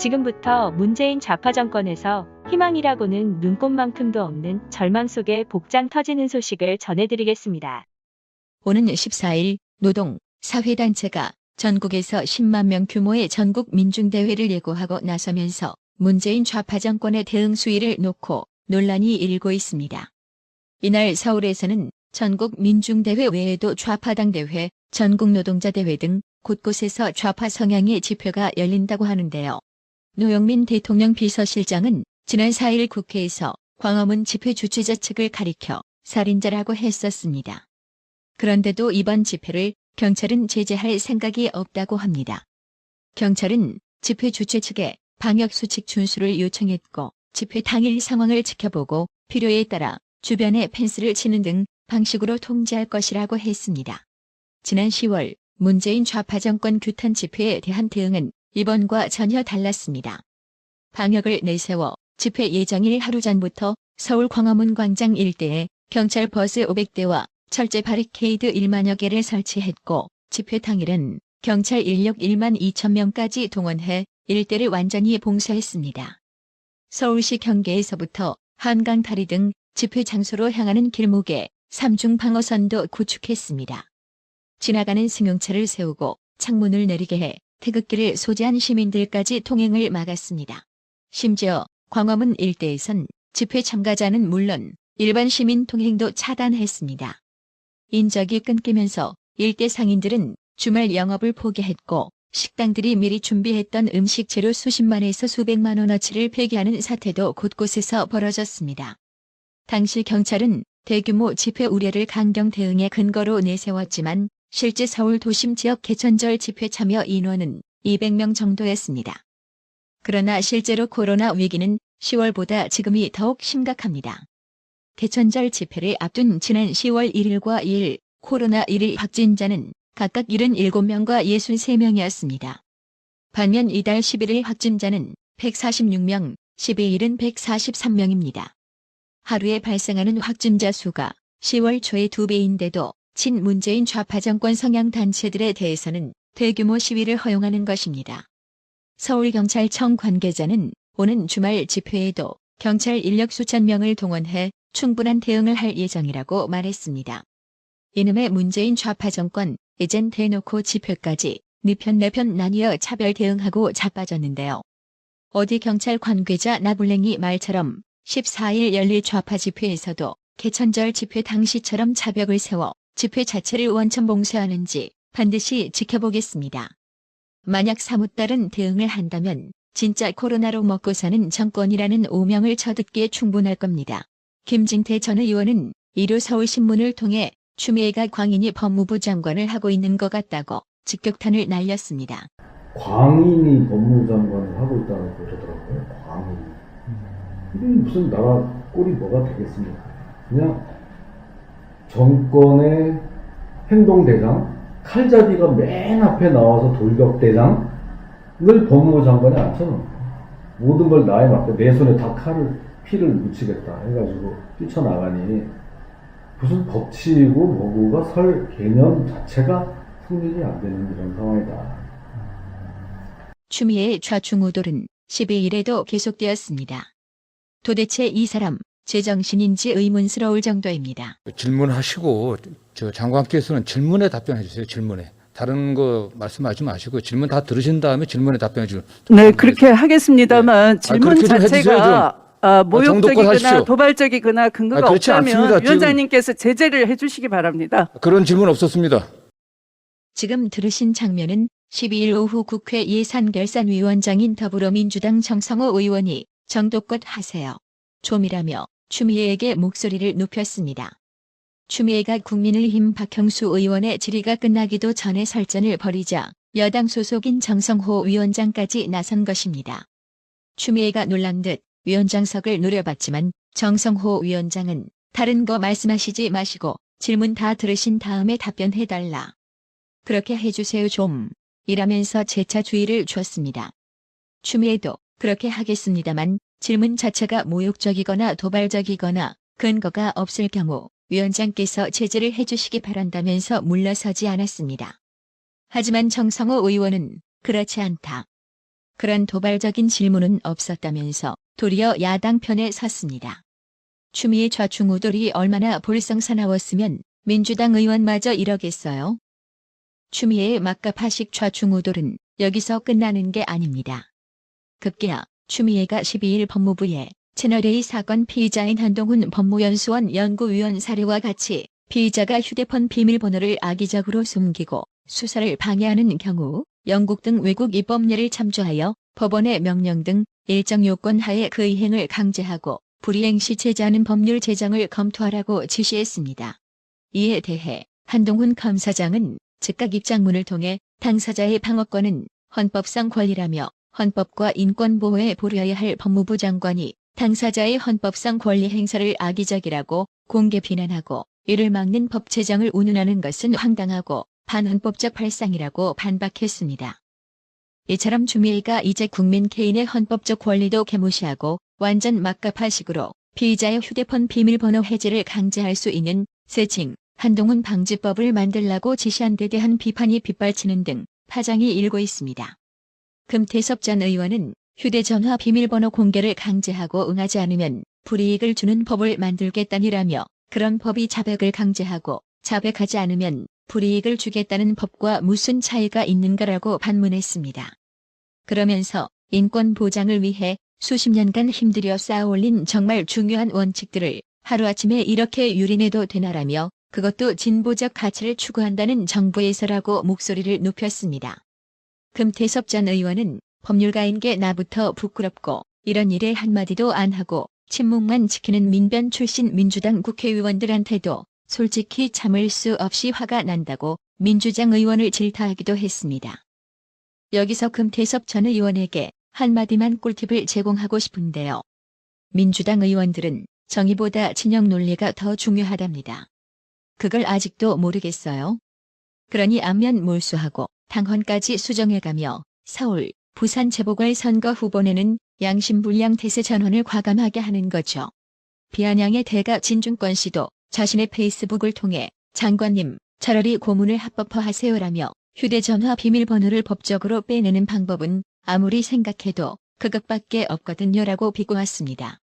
지금부터 문재인 좌파 정권에서 희망이라고는 눈꼽만큼도 없는 절망 속에 복장 터지는 소식을 전해드리겠습니다. 오는 14일 노동, 사회단체가 전국에서 10만 명 규모의 전국 민중대회를 예고하고 나서면서 문재인 좌파 정권의 대응 수위를 놓고 논란이 일고 있습니다. 이날 서울에서는 전국 민중대회 외에도 좌파당대회, 전국노동자대회 등 곳곳에서 좌파 성향의 집회가 열린다고 하는데요. 노영민 대통령 비서실장은 지난 4일 국회에서 광화문 집회 주최자 측을 가리켜 살인자라고 했었습니다. 그런데도 이번 집회를 경찰은 제재할 생각이 없다고 합니다. 경찰은 집회 주최 측에 방역수칙 준수를 요청했고 집회 당일 상황을 지켜보고 필요에 따라 주변에 펜스를 치는 등 방식으로 통제할 것이라고 했습니다. 지난 10월 문재인 좌파 정권 규탄 집회에 대한 대응은 이번과 전혀 달랐습니다. 방역을 내세워 집회 예정일 하루 전부터 서울 광화문 광장 일대에 경찰 버스 500대와 철제 바리케이드 1만여 개를 설치했고 집회 당일은 경찰 인력 1만 2천 명까지 동원해 일대를 완전히 봉쇄했습니다. 서울시 경계에서부터 한강 다리 등 집회 장소로 향하는 길목에 3중 방어선도 구축했습니다. 지나가는 승용차를 세우고 창문을 내리게 해 태극기를 소지한 시민들까지 통행을 막았습니다. 심지어 광화문 일대에선 집회 참가자는 물론 일반 시민 통행도 차단했습니다. 인적이 끊기면서 일대 상인들은 주말 영업을 포기했고 식당들이 미리 준비했던 음식 재료 수십만에서 수백만 원어치를 폐기하는 사태도 곳곳에서 벌어졌습니다. 당시 경찰은 대규모 집회 우려를 강경 대응의 근거로 내세웠지만 실제 서울 도심 지역 개천절 집회 참여 인원은 200명 정도였습니다. 그러나 실제로 코로나 위기는 10월보다 지금이 더욱 심각합니다. 개천절 집회를 앞둔 지난 10월 1일과 2일 코로나1일 확진자는 각각 77명과 63명이었습니다. 반면 이달 11일 확진자는 146명, 12일은 143명입니다. 하루에 발생하는 확진자 수가 10월 초의 2배인데도 친문재인 좌파 정권 성향 단체들에 대해서는 대규모 시위를 허용하는 것입니다. 서울경찰청 관계자는 오는 주말 집회에도 경찰 인력 수천 명을 동원해 충분한 대응을 할 예정이라고 말했습니다. 이놈의 문재인 좌파 정권, 이젠 대놓고 집회까지 네 편 내 편 나뉘어 차별 대응하고 자빠졌는데요. 어디 경찰 관계자 나불랭이 말처럼 14일 열릴 좌파 집회에서도 개천절 집회 당시처럼 차벽을 세워 집회 자체를 원천 봉쇄하는지 반드시 지켜보겠습니다. 만약 사뭇 다른 대응을 한다면 진짜 코로나로 먹고 사는 정권이라는 오명을 쳐듣기에 충분할 겁니다. 김진태 전 의원은 일요 서울신문을 통해 추미애가 광인이 법무부 장관을 하고 있는 것 같다고 직격탄을 날렸습니다. 광인이 법무부 장관을 하고 있다고 그러더라고요. 광인. 이게 무슨 나라 꼴이 뭐가 되겠습니까? 그냥 정권의 행동대장, 칼잡이가 맨 앞에 나와서 돌격대장을 법무부 장관에 앉혀놓은 거예요. 모든 걸 나에 맡겨 내 손에 다 피를 묻히겠다 해가지고 뛰쳐나가니 무슨 법치고 뭐고가 설 개념 자체가 성립이 안 되는 이런 상황이다. 추미애의 좌충우돌은 12일에도 계속되었습니다. 도대체 이 사람 제정신인지 의문스러울 정도입니다. 질문하시고 장관께서는 질문에 답변해 주세요. 질문에. 다른 거 말씀하지 마시고 질문 다 들으신 다음에 질문에 답변해 주세요. 네, 그렇게 하겠습니다만 네. 질문 그렇게 좀 자체가 모욕적이거나 하십시오. 도발적이거나 근거가 그렇지 없다면 않습니다. 위원장님께서 제재를 해주시기 바랍니다. 그런 질문 없었습니다. 지금 들으신 장면은 12일 오후 국회 예산결산위원장인 더불어민주당 정성호 의원이 정도껏 하세요. 좀이라며 추미애에게 목소리를 높였습니다. 추미애가 국민의힘 박형수 의원의 질의가 끝나기도 전에 설전을 벌이자 여당 소속인 정성호 위원장까지 나선 것입니다. 추미애가 놀란 듯 위원장석을 노려봤지만 정성호 위원장은 다른 거 말씀하시지 마시고 질문 다 들으신 다음에 답변해달라. 그렇게 해주세요 좀. 이라면서 재차 주의를 줬습니다. 추미애도 그렇게 하겠습니다만 질문 자체가 모욕적이거나 도발적이거나 근거가 없을 경우 위원장께서 제재를 해주시기 바란다면서 물러서지 않았습니다. 하지만 정성호 의원은 그렇지 않다. 그런 도발적인 질문은 없었다면서 도리어 야당 편에 섰습니다. 추미애 좌충우돌이 얼마나 볼썽사나웠으면 민주당 의원마저 이러겠어요? 추미애의 막가파식 좌충우돌은 여기서 끝나는 게 아닙니다. 급기야 추미애가 12일 법무부에 채널A 사건 피의자인 한동훈 법무연수원 연구위원 사례와 같이 피의자가 휴대폰 비밀번호를 악의적으로 숨기고 수사를 방해하는 경우 영국 등 외국 입법례를 참조하여 법원의 명령 등 일정 요건 하에 그 이행을 강제하고 불이행 시 제재하는 법률 제정을 검토하라고 지시했습니다. 이에 대해 한동훈 검사장은 즉각 입장문을 통해 당사자의 방어권은 헌법상 권리라며 헌법과 인권보호에 보류해야 할 법무부 장관이 당사자의 헌법상 권리 행사를 악의적이라고 공개 비난하고 이를 막는 법 제정을 운운하는 것은 황당하고 반헌법적 발상이라고 반박했습니다. 이처럼 추미애가 이제 국민 개인의 헌법적 권리도 개무시하고 완전 막가파식으로 피의자의 휴대폰 비밀번호 해지를 강제할 수 있는 세칭 한동훈 방지법을 만들라고 지시한 데 대한 비판이 빗발치는 등 파장이 일고 있습니다. 금태섭 전 의원은 휴대전화 비밀번호 공개를 강제하고 응하지 않으면 불이익을 주는 법을 만들겠다니라며 그런 법이 자백을 강제하고 자백하지 않으면 불이익을 주겠다는 법과 무슨 차이가 있는가라고 반문했습니다. 그러면서 인권 보장을 위해 수십 년간 힘들여 쌓아올린 정말 중요한 원칙들을 하루아침에 이렇게 유린해도 되나라며 그것도 진보적 가치를 추구한다는 정부에서라고 목소리를 높였습니다. 금태섭 전 의원은 법률가인 게 나부터 부끄럽고 이런 일에 한마디도 안 하고 침묵만 지키는 민변 출신 민주당 국회의원들한테도 솔직히 참을 수 없이 화가 난다고 민주당 의원을 질타하기도 했습니다. 여기서 금태섭 전 의원에게 한마디만 꿀팁을 제공하고 싶은데요. 민주당 의원들은 정의보다 진영 논리가 더 중요하답니다. 그걸 아직도 모르겠어요? 그러니 안면 몰수하고 당헌까지 수정해가며 서울, 부산 재보궐선거 후보내는 양심불량 대세 전환을 과감하게 하는 거죠. 비아냥의 대가 진중권 씨도 자신의 페이스북을 통해 장관님 차라리 고문을 합법화하세요라며 휴대전화 비밀번호를 법적으로 빼내는 방법은 아무리 생각해도 그것밖에 없거든요라고 비꼬았습니다.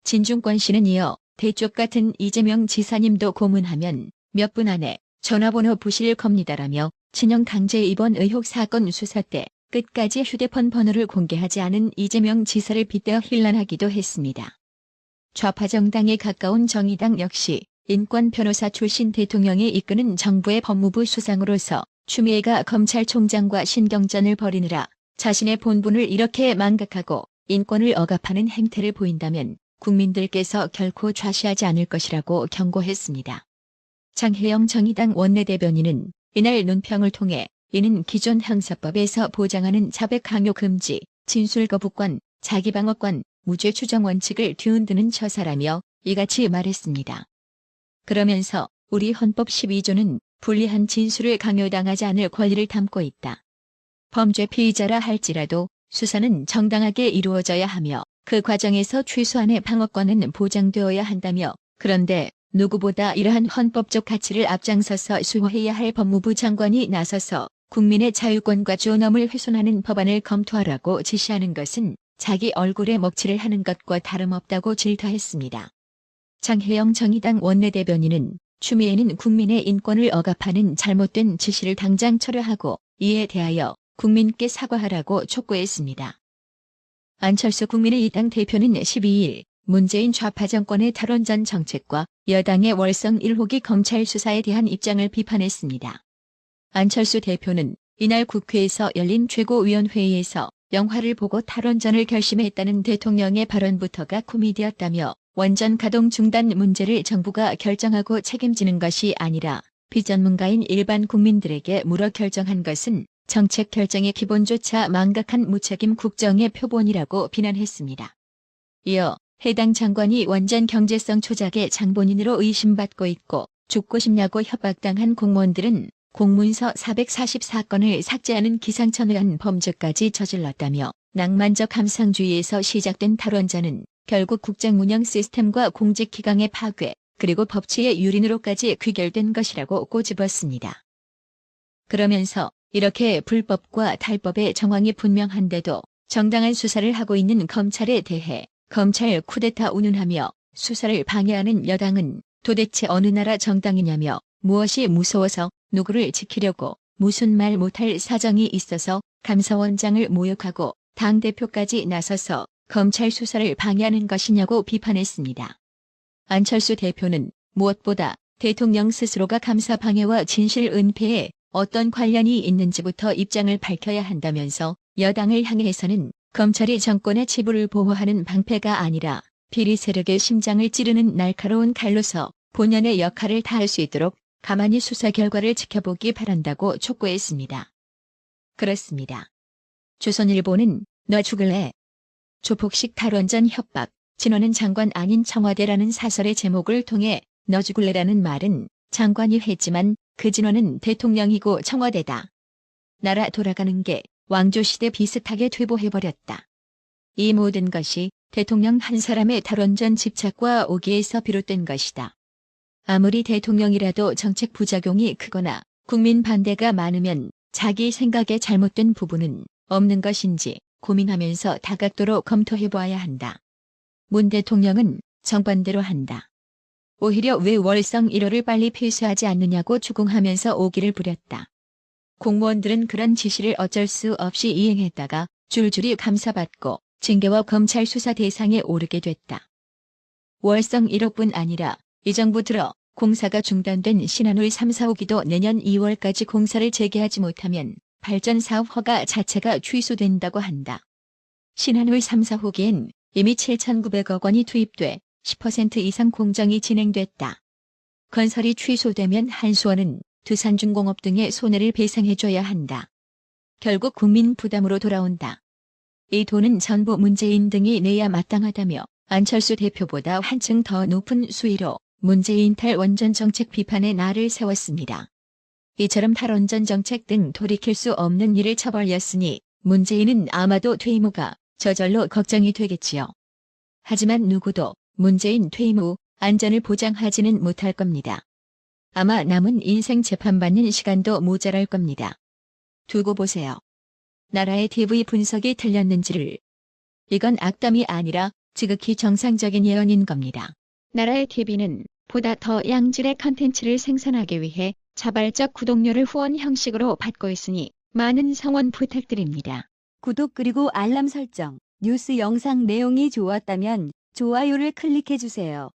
진중권 씨는 이어 대쪽 같은 이재명 지사님도 고문하면 몇 분 안에 전화번호 부실 겁니다라며 친형 강제 입원 의혹 사건 수사 때 끝까지 휴대폰 번호를 공개하지 않은 이재명 지사를 빗대어 힐난하기도 했습니다. 좌파 정당에 가까운 정의당 역시 인권 변호사 출신 대통령이 이끄는 정부의 법무부 수상으로서 추미애가 검찰총장과 신경전을 벌이느라 자신의 본분을 이렇게 망각하고 인권을 억압하는 행태를 보인다면 국민들께서 결코 좌시하지 않을 것이라고 경고했습니다. 장혜영 정의당 원내대변인은 이날 논평을 통해 이는 기존 형사법에서 보장하는 자백 강요 금지, 진술 거부권, 자기방어권, 무죄 추정 원칙을 뒤흔드는 처사라며 이같이 말했습니다. 그러면서 우리 헌법 12조는 불리한 진술을 강요당하지 않을 권리를 담고 있다. 범죄 피의자라 할지라도 수사는 정당하게 이루어져야 하며 그 과정에서 최소한의 방어권은 보장되어야 한다며 그런데 누구보다 이러한 헌법적 가치를 앞장서서 수호해야 할 법무부 장관이 나서서 국민의 자유권과 존엄을 훼손하는 법안을 검토하라고 지시하는 것은 자기 얼굴에 먹칠을 하는 것과 다름없다고 질타했습니다. 장혜영 정의당 원내대변인은 추미애는 국민의 인권을 억압하는 잘못된 지시를 당장 철회하고 이에 대하여 국민께 사과하라고 촉구했습니다. 안철수 국민의당 대표는 12일 문재인 좌파 정권의 탈원전 정책과 여당의 월성 1호기 검찰 수사에 대한 입장을 비판했습니다. 안철수 대표는 이날 국회에서 열린 최고위원회의에서 영화를 보고 탈원전을 결심했다는 대통령의 발언부터가 코미디였다며 원전 가동 중단 문제를 정부가 결정하고 책임지는 것이 아니라 비전문가인 일반 국민들에게 물어 결정한 것은 정책 결정의 기본조차 망각한 무책임 국정의 표본이라고 비난했습니다. 이어 해당 장관이 원전 경제성 조작의 장본인으로 의심받고 있고 죽고 싶냐고 협박당한 공무원들은 공문서 444건을 삭제하는 기상천외한 범죄까지 저질렀다며 낭만적 감상주의에서 시작된 탈원전은 결국 국정 운영 시스템과 공직기강의 파괴 그리고 법치의 유린으로까지 귀결된 것이라고 꼬집었습니다. 그러면서 이렇게 불법과 탈법의 정황이 분명한데도 정당한 수사를 하고 있는 검찰에 대해 검찰 쿠데타 운운하며 수사를 방해하는 여당은 도대체 어느 나라 정당이냐며 무엇이 무서워서 누구를 지키려고 무슨 말 못할 사정이 있어서 감사원장을 모욕하고 당대표까지 나서서 검찰 수사를 방해하는 것이냐고 비판했습니다. 안철수 대표는 무엇보다 대통령 스스로가 감사 방해와 진실 은폐에 어떤 관련이 있는지부터 입장을 밝혀야 한다면서 여당을 향해서는 검찰이 정권의 치부를 보호하는 방패가 아니라 비리 세력의 심장을 찌르는 날카로운 칼로서 본연의 역할을 다할 수 있도록 가만히 수사 결과를 지켜보기 바란다고 촉구했습니다. 그렇습니다. 조선일보는 너 죽을래? 조폭식 탈원전 협박, 진원은 장관 아닌 청와대라는 사설의 제목을 통해 너 죽을래라는 말은 장관이 했지만 그 진원은 대통령이고 청와대다. 나라 돌아가는 게 왕조시대 비슷하게 퇴보해버렸다. 이 모든 것이 대통령 한 사람의 탈원전 집착과 오기에서 비롯된 것이다. 아무리 대통령이라도 정책 부작용이 크거나 국민 반대가 많으면 자기 생각에 잘못된 부분은 없는 것인지 고민하면서 다각도로 검토해봐야 한다. 문 대통령은 정반대로 한다. 오히려 왜 월성 1호를 빨리 폐쇄하지 않느냐고 주궁하면서 오기를 부렸다. 공무원들은 그런 지시를 어쩔 수 없이 이행했다가 줄줄이 감사받고 징계와 검찰 수사 대상에 오르게 됐다. 월성 1호뿐 아니라 이 정부 들어 공사가 중단된 신한울 3, 4호기도 내년 2월까지 공사를 재개하지 못하면 발전 사업 허가 자체가 취소된다고 한다. 신한울 3, 4호기엔 이미 7,900억 원이 투입돼 10% 이상 공정이 진행됐다. 건설이 취소되면 한수원은 두산중공업 등의 손해를 배상해줘야 한다. 결국 국민 부담으로 돌아온다. 이 돈은 전부 문재인 등이 내야 마땅하다며 안철수 대표보다 한층 더 높은 수위로 문재인 탈원전 정책 비판의 날을 세웠습니다. 이처럼 탈원전 정책 등 돌이킬 수 없는 일을 처벌렸으니 문재인은 아마도 퇴임 후가 저절로 걱정이 되겠지요. 하지만 누구도 문재인 퇴임 후 안전을 보장하지는 못할 겁니다. 아마 남은 인생 재판받는 시간도 모자랄 겁니다. 두고 보세요. 나라의 TV 분석이 틀렸는지를. 이건 악담이 아니라 지극히 정상적인 예언인 겁니다. 나라의 TV는 보다 더 양질의 컨텐츠를 생산하기 위해 자발적 구독료를 후원 형식으로 받고 있으니 많은 성원 부탁드립니다. 구독 그리고 알람 설정, 뉴스 영상 내용이 좋았다면 좋아요를 클릭해주세요.